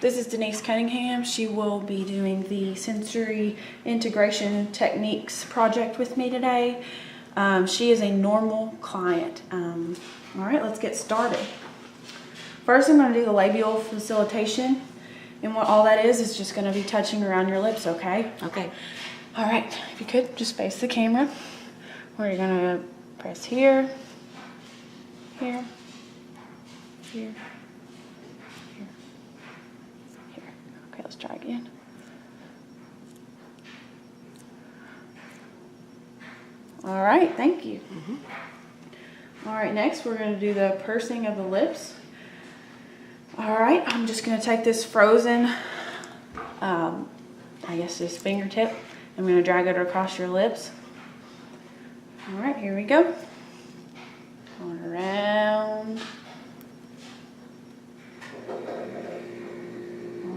This is Denise Cunningham. She will be doing the sensory integration techniques project with me today. She is a normal client. All right, let's get started. First, I'm going to do the labial facilitation. And what all that is just going to be touching around your lips, okay? Okay. All right, if you could, just face the camera. We're going to press here, here, here. Okay, let's try again. All right, thank you. All right, next we're going to do the pursing of the lips. All right, I'm just going to take this frozen, I guess this fingertip. I'm going to drag it across your lips. All right, here we go. Going around.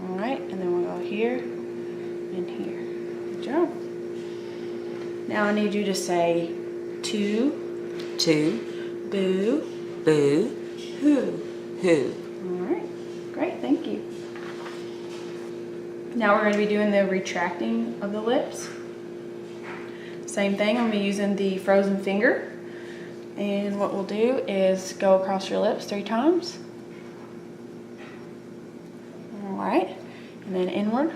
All right, and then we'll go here and here. Good job. Now I need you to say two, boo, boo, who. who. All right, great, thank you. Now we're going to be doing the retracting of the lips. Same thing, I'm going to be using the frozen finger. And what we'll do is go across your lips 3 times. All right, and then inward.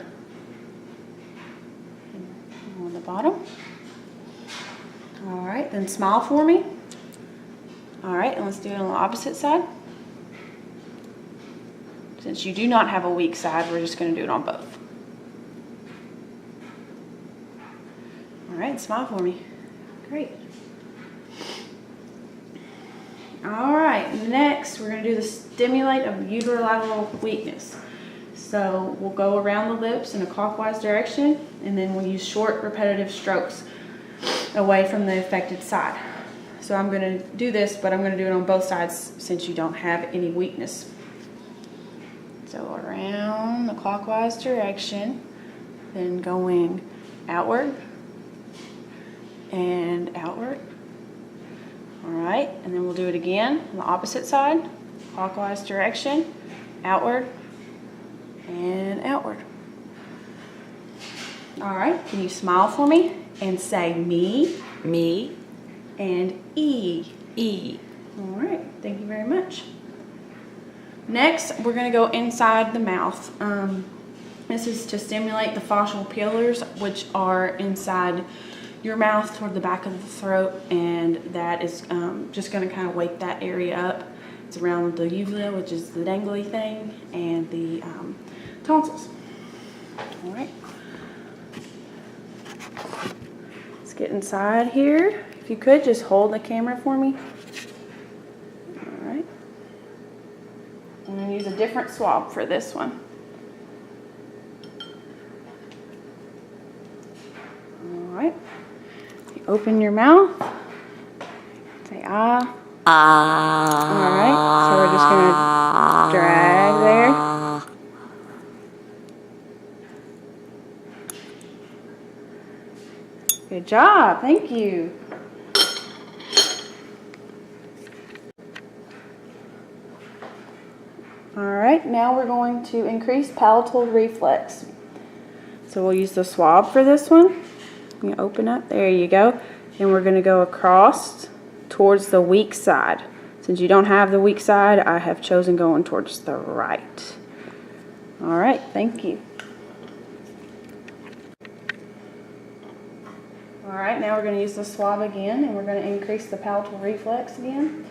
And on the bottom. All right, then smile for me. All right, and let's do it on the opposite side. Since you do not have a weak side, we're just going to do it on both. All right, smile for me. Great. All right, next we're going to do the stimulate of uterolateral weakness. So we'll go around the lips in a clockwise direction, and then we'll use short repetitive strokes away from the affected side. So I'm going to do this, but I'm going to do it on both sides since you don't have any weakness. So around the clockwise direction, then going outward and outward. All right, and then we'll do it again on the opposite side, clockwise direction, outward and outward. All right, can you smile for me and say me, and E. All right, thank you very much. Next, we're going to go inside the mouth. This is to stimulate the facial pillars, which are inside your mouth toward the back of the throat, and that is just going to kind of wake that area up. It's around the uvula, which is the dangly thing, and the tonsils. All right. Let's get inside here. If you could, just hold the camera for me. All right. I'm going to use a different swab for this one. All right. You open your mouth. Say ah. All right. So we're just going to drag there. Good job. Thank you. All right, now we're going to increase palatal reflex. So we'll use the swab for this one. You open up, there you go. And we're going to go across towards the weak side. Since you don't have the weak side, I have chosen going towards the right. All right, thank you. All right, now we're going to use the swab again, and we're going to increase the palatal reflex again.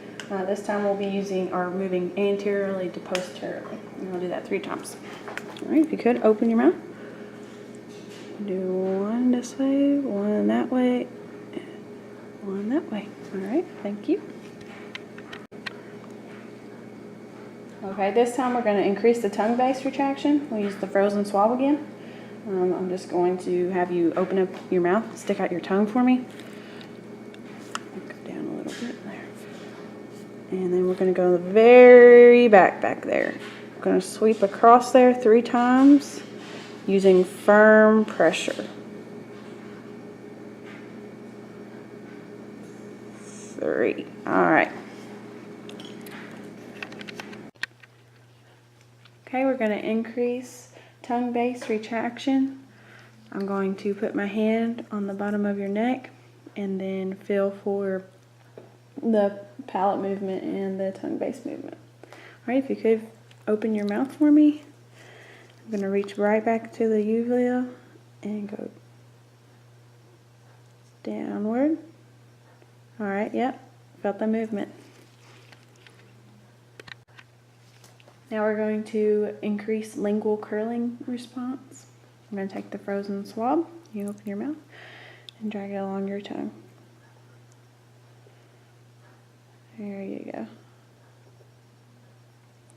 This time we'll be using or moving anteriorly to posteriorly. And I'll do that 3 times. All right, if you could, open your mouth. Do one this way, one that way, and one that way. All right, thank you. Okay, this time we're going to increase the tongue base retraction. We'll use the frozen swab again. I'm just going to have you open up your mouth, stick out your tongue for me. Go down a little bit there. And then we're going to go to the very back there. We're going to sweep across there 3 times using firm pressure. 3. All right. Okay, we're going to increase tongue base retraction. I'm going to put my hand on the bottom of your neck and then feel for the palate movement and the tongue base movement. All right, if you could open your mouth for me. I'm going to reach right back to the uvula and go downward. All right, yep, felt the movement. Now we're going to increase lingual curling response. I'm going to take the frozen swab. You open your mouth and drag it along your tongue. There you go.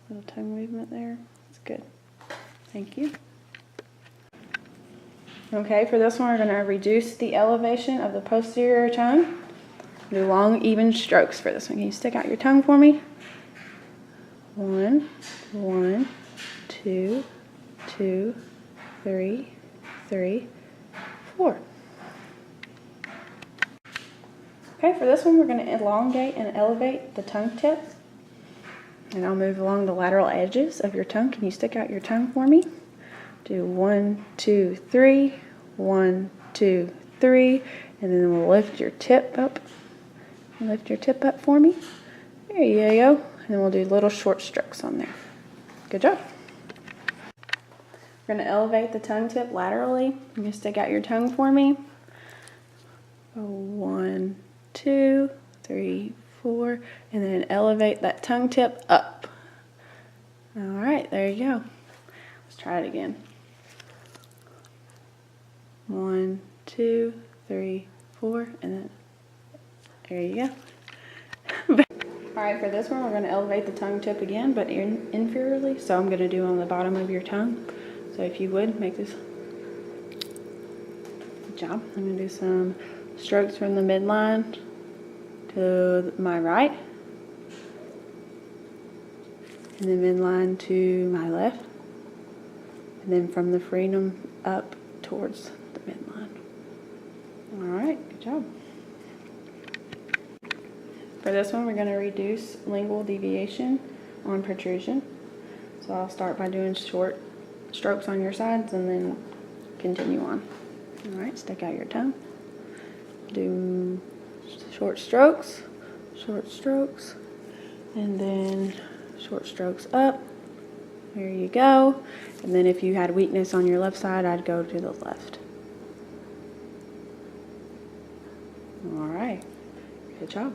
Little tongue movement there. That's good. Thank you. Okay, for this one we're going to reduce the elevation of the posterior tongue. Do long, even strokes for this one. Can you stick out your tongue for me? 1, 1, 2, 2, 3, 3, 4. Okay, for this one we're going to elongate and elevate the tongue tip. And I'll move along the lateral edges of your tongue. Can you stick out your tongue for me? Do 1, 2, 3, 1, 2, 3, and then we'll lift your tip up. Lift your tip up for me. There you go. And then we'll do little short strokes on there. Good job. We're going to elevate the tongue tip laterally. You can stick out your tongue for me. 1, 2, 3, 4, and then elevate that tongue tip up. All right, there you go. Let's try it again. 1, 2, 3, 4, and then there you go. All right, for this one, we're going to elevate the tongue tip again, but inferiorly. So I'm going to do on the bottom of your tongue. So if you would, make this. Good job. I'm going to do some strokes from the midline to my right. And then midline to my left. And then from the frenum up towards the midline. All right, good job. For this one, we're going to reduce lingual deviation on protrusion. So I'll start by doing short strokes on your sides and then continue on. All right, stick out your tongue. Do short strokes, and then short strokes up. There you go. And then if you had weakness on your left side, I'd go to the left. All right, good job.